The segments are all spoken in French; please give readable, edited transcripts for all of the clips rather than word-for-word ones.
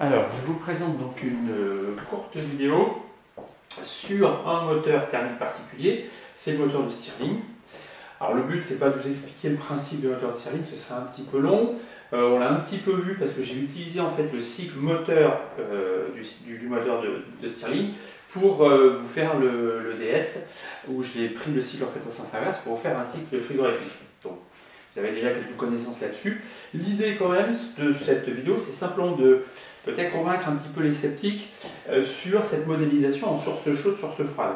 Alors, je vous présente donc une courte vidéo sur un moteur thermique particulier, c'est le moteur de Stirling. Alors le but, c'est pas de vous expliquer le principe du moteur de Stirling, ce serait un petit peu long. On l'a un petit peu vu parce que j'ai utilisé en fait le cycle moteur du moteur de Stirling pour vous faire le DS, où j'ai pris le cycle en fait au sens inverse pour vous faire un cycle frigorifique. Donc, vous avez déjà quelques connaissances là-dessus. L'idée quand même de cette vidéo, c'est simplement de peut-être convaincre un petit peu les sceptiques sur cette modélisation en source chaude, source froide.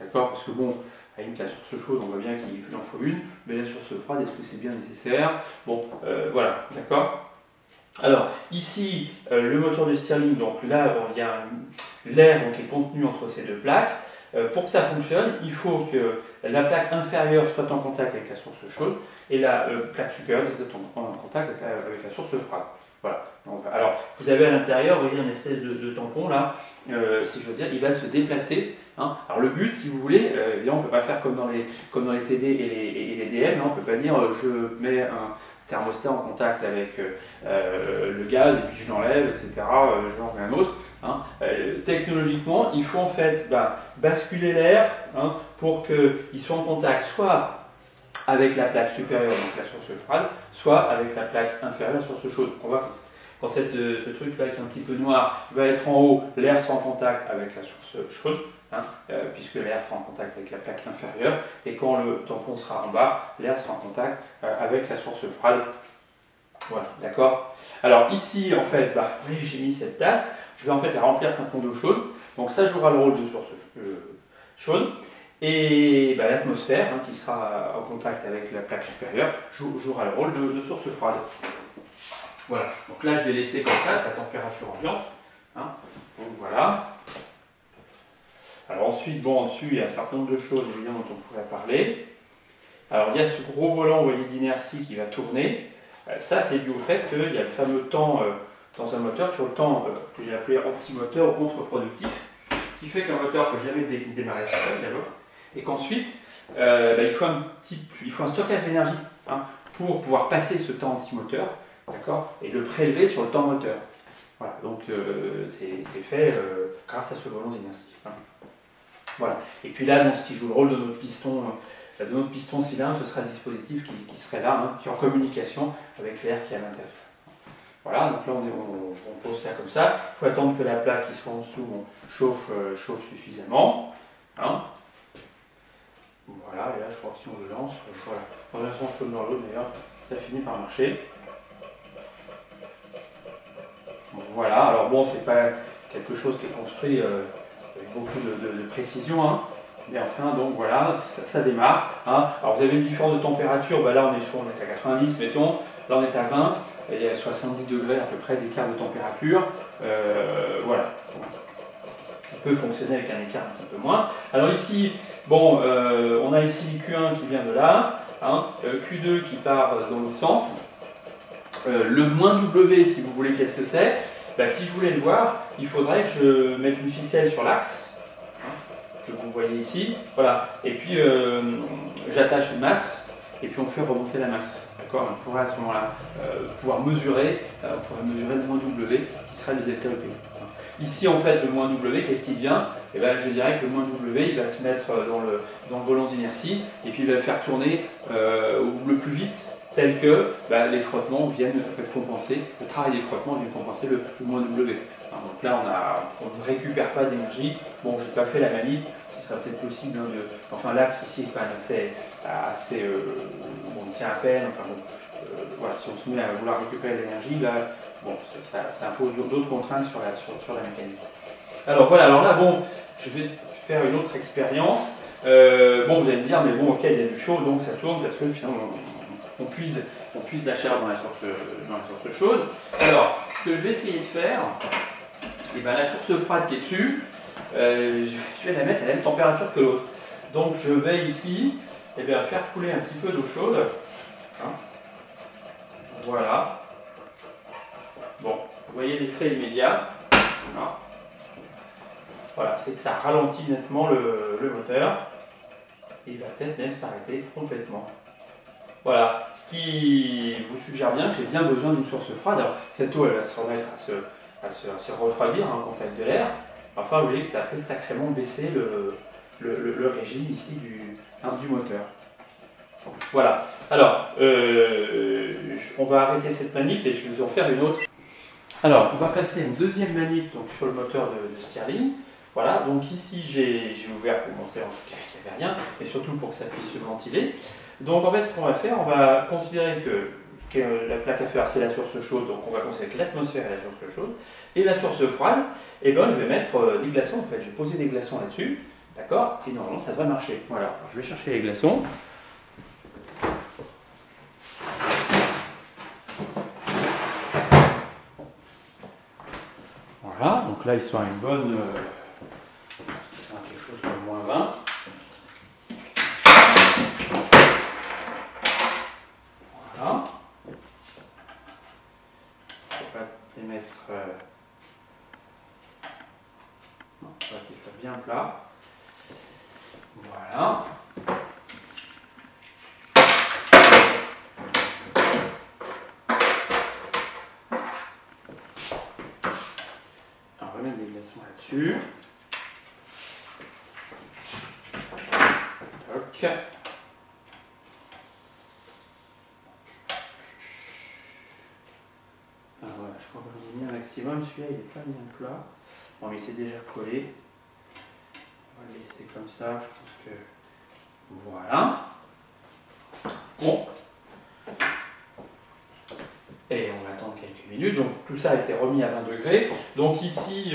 D'accord? Parce que bon, avec la source chaude, on voit bien qu'il en faut une, mais la source froide, est-ce que c'est bien nécessaire? Bon, voilà, d'accord? Alors, ici, le moteur de Stirling, donc là, bon, il y a l'air qui est contenu entre ces deux plaques. Pour que ça fonctionne, il faut que la plaque inférieure soit en contact avec la source chaude et la plaque supérieure soit en contact avec la source froide. Voilà. Donc, alors, vous avez à l'intérieur, vous voyez, une espèce de tampon là, si je veux dire, il va se déplacer. Hein. Alors le but, si vous voulez, évidemment, on ne peut pas faire comme dans les TD et les DM, hein. On ne peut pas dire je mets un thermostat en contact avec le gaz et puis je l'enlève, etc. Je remets un autre. Hein. Technologiquement, il faut en fait basculer l'air pour qu'il soit en contact soit avec la plaque supérieure, donc la source froide, soit avec la plaque inférieure, la source chaude. On voit quand ce truc-là qui est un petit peu noir va être en haut, l'air sera en contact avec la source chaude, puisque l'air sera en contact avec la plaque inférieure, et quand le tampon sera en bas, l'air sera en contact avec la source froide. Voilà, d'accord? Alors ici, en fait, j'ai mis cette tasse, je vais en fait la remplir simplement d'eau chaude, donc ça jouera le rôle de source chaude. Et l'atmosphère, qui sera en contact avec la plaque supérieure, jouera le rôle de source froide. Voilà, donc là je vais laisser comme ça, sa température ambiante. Donc voilà. Alors ensuite, bon, dessus il y a un certain nombre de choses évidemment dont on pourrait parler. Alors il y a ce gros volant, vous voyez, d'inertie qui va tourner. Ça c'est dû au fait qu'il y a le fameux temps dans un moteur, sur le temps que j'ai appelé anti-moteur ou contre-productif, qui fait qu'un moteur ne peut jamais démarrer tout seul d'abord. Et qu'ensuite, il faut un stockage d'énergie pour pouvoir passer ce temps anti-moteur, d'accord, et le prélever sur le temps moteur. Voilà, donc c'est fait grâce à ce volant d'inertie. Voilà. Et puis là, donc, ce qui joue le rôle de notre piston cylindre, ce sera le dispositif qui serait là, qui est en communication avec l'air qui est à l'intérieur. Voilà, donc là on pose ça comme ça. Il faut attendre que la plaque qui soit en dessous chauffe suffisamment. Voilà, et là je crois que si on le lance, voilà, dans un sens comme dans l'autre d'ailleurs, ça finit par marcher. Voilà, alors bon, c'est pas quelque chose qui est construit avec beaucoup de précision, mais enfin, donc voilà, ça démarre. Alors vous avez une différence de température, là on est à 90, mettons, là on est à 20, et il y a 70 degrés à peu près d'écart de température. Voilà. Il peut fonctionner avec un écart un petit peu moins. Alors ici, bon, on a ici Q1 qui vient de là, Q2 qui part dans l'autre sens. Le moins W, si vous voulez, qu'est-ce que c'est? Si je voulais le voir, il faudrait que je mette une ficelle sur l'axe, que vous voyez ici, voilà, et puis j'attache une masse, et puis on fait remonter la masse. D'accord, on pourrait à ce moment-là pouvoir mesurer, le moins W, qui serait le delta EP. Ici, en fait, le moins W, qu'est-ce qu'il devient? Je dirais que le moins W, il va se mettre dans le volant d'inertie, et puis il va faire tourner le plus vite, tel que les frottements viennent compenser, le travail des frottements vient compenser le moins W. Donc là, on ne récupère pas d'énergie. Bon, je n'ai pas fait la manip, ce serait peut-être possible. Enfin, l'axe ici est quand même assez bon, il tient à peine. Enfin bon, voilà, si on se met à vouloir récupérer de l'énergie, là, bon, ça impose d'autres contraintes sur la mécanique. Alors voilà, alors là, bon, je vais faire une autre expérience. Bon, vous allez me dire, mais bon, ok, il y a du chaud, donc ça tourne parce que finalement, on puise la chaleur dans la source chaude. Alors, ce que je vais essayer de faire, la source froide qui est dessus, je vais la mettre à la même température que l'autre. Donc je vais ici faire couler un petit peu d'eau chaude. Voilà. Bon, vous voyez l'effet immédiat. Voilà, c'est que ça ralentit nettement le moteur. Et il va peut-être même s'arrêter complètement. Voilà, ce qui vous suggère bien que j'ai bien besoin d'une source froide. Alors, cette eau, elle va se remettre à se refroidir en contact de l'air. Enfin, vous voyez que ça a fait sacrément baisser le régime ici du moteur. Voilà. Alors, on va arrêter cette manip et je vais vous en faire une autre. Alors, on va passer à une deuxième manip donc, sur le moteur de Stirling. Voilà, donc ici j'ai ouvert pour montrer en tout cas qu'il n'y avait rien, et surtout pour que ça puisse se ventiler. Donc en fait, ce qu'on va faire, on va considérer que la plaque à faire c'est la source chaude, donc on va considérer que l'atmosphère est la source chaude, et la source froide, et ben je vais mettre des glaçons en fait, je vais poser des glaçons là-dessus, d'accord, et normalement ça devrait marcher. Voilà, alors, je vais chercher les glaçons. Voilà, donc là ils sont à une bonne. Quelque chose comme moins 20. Voilà. On va les mettre. Non, on va qu'ils soient bien plats. Voilà. On va mettre des glaçons là-dessus. Ok. Alors voilà, je crois que j'en ai mis un maximum. Celui-là, il n'est pas bien plat. Bon, mais c'est déjà collé. On va le laisser comme ça. Je pense que. Voilà. Bon. Et on va attendre quelques minutes. Donc tout ça a été remis à 20 degrés. Donc ici,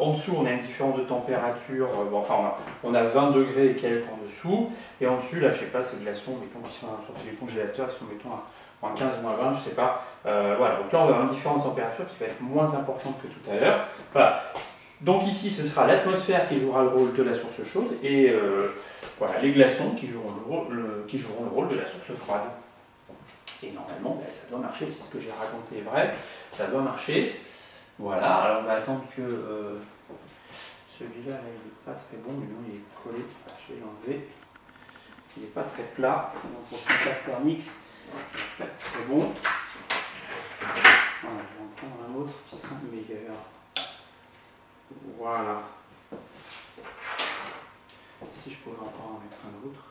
en dessous, on a une différence de température. Bon, enfin, on a 20 degrés et quelques en dessous. Et en dessus, là, je sais pas, ces glaçons, mettons, qui sont sur les congélateurs, ils sont, mettons, à moins 15, moins 20, je sais pas. Voilà, donc là, on va avoir une différence de température qui va être moins importante que tout à l'heure. Voilà. Donc ici, ce sera l'atmosphère qui jouera le rôle de la source chaude et voilà, les glaçons qui joueront le rôle de la source froide. Et normalement, ben, ça doit marcher, si ce que j'ai raconté est vrai, ça doit marcher. Voilà, alors on va attendre que celui-là, il n'est pas très bon, mais non, il est collé. Je vais l'enlever, parce qu'il n'est pas très plat. Donc pour le contact thermique, c'est pas très bon. Voilà, je vais en prendre un autre qui sera meilleur. Voilà. Ici, je pourrais encore en mettre un autre.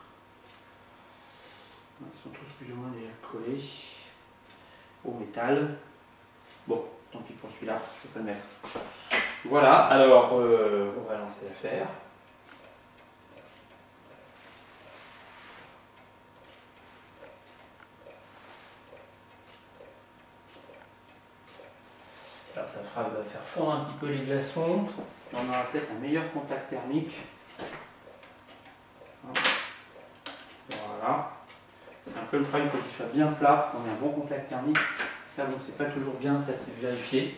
Ils sont tous plus ou moins déjà collés au métal. Bon, tant pis pour celui-là, je vais pas le mettre. Voilà, alors on va lancer l'affaire. Alors ça va faire fondre un petit peu les glaçons. On aura peut-être un meilleur contact thermique. Voilà. C'est un peu le problème, il faut qu'il soit bien plat, qu'on ait un bon contact thermique. Ça, bon, c'est pas toujours bien, ça c'est vérifié.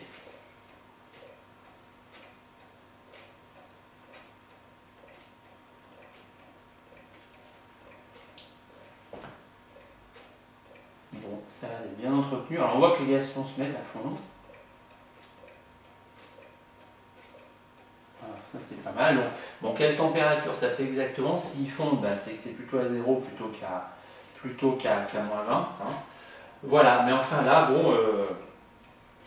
Bon, ça là est bien entretenu. Alors on voit que les glaçons se mettent à fond. Voilà, ça c'est pas mal. Bon, quelle température ça fait exactement? S'ils fondent, bah, c'est que c'est plutôt à 0 plutôt qu'à moins 20. Hein. Voilà, mais enfin là, bon,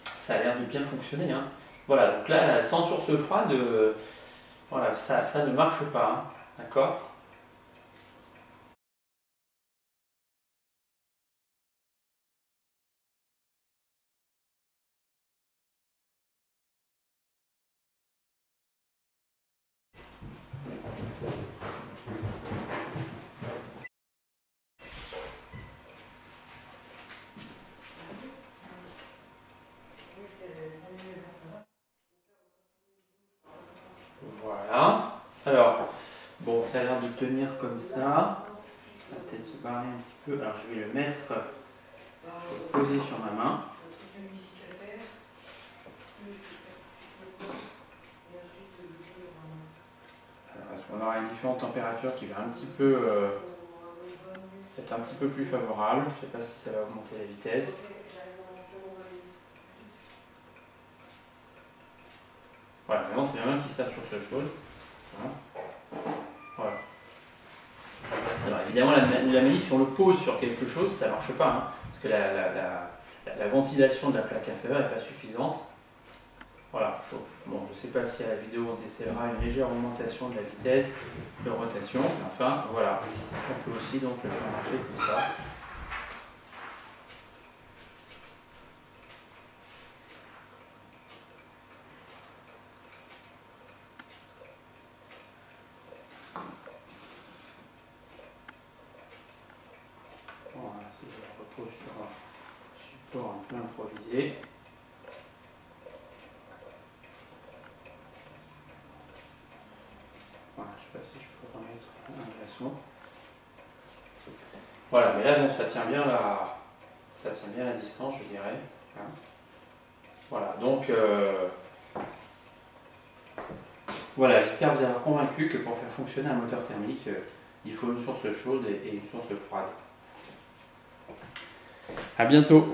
ça a l'air de bien fonctionner. Hein. Voilà, donc là, sans source froide, voilà, ça ne marche pas. Hein. D'accord? Voilà. Alors, bon, ça a l'air de tenir comme ça. Ça va peut-être se barrer un petit peu. Alors, je vais le mettre, je vais le poser sur ma main. Alors, parce qu'on aura une différente température qui va un petit peu être un petit peu plus favorable. Je ne sais pas si ça va augmenter la vitesse. Voilà, maintenant c'est la main qui sert sur cette chose. Voilà. Alors évidemment, la manip, si on le pose sur quelque chose, ça ne marche pas, hein, parce que la ventilation de la plaque inférieure n'est pas suffisante. ne sais pas si à la vidéo on décèlera une légère augmentation de la vitesse de rotation. Mais enfin, voilà, on peut aussi donc le faire marcher comme ça. Voilà, si je le repose sur un support un peu improvisé. Voilà, je ne sais pas si je peux remettre un glaçon. Voilà, mais là bon, ça tient bien la distance, je dirais. Hein. Voilà, donc voilà, j'espère vous avoir convaincu que pour faire fonctionner un moteur thermique, il faut une source chaude et une source froide. À bientôt.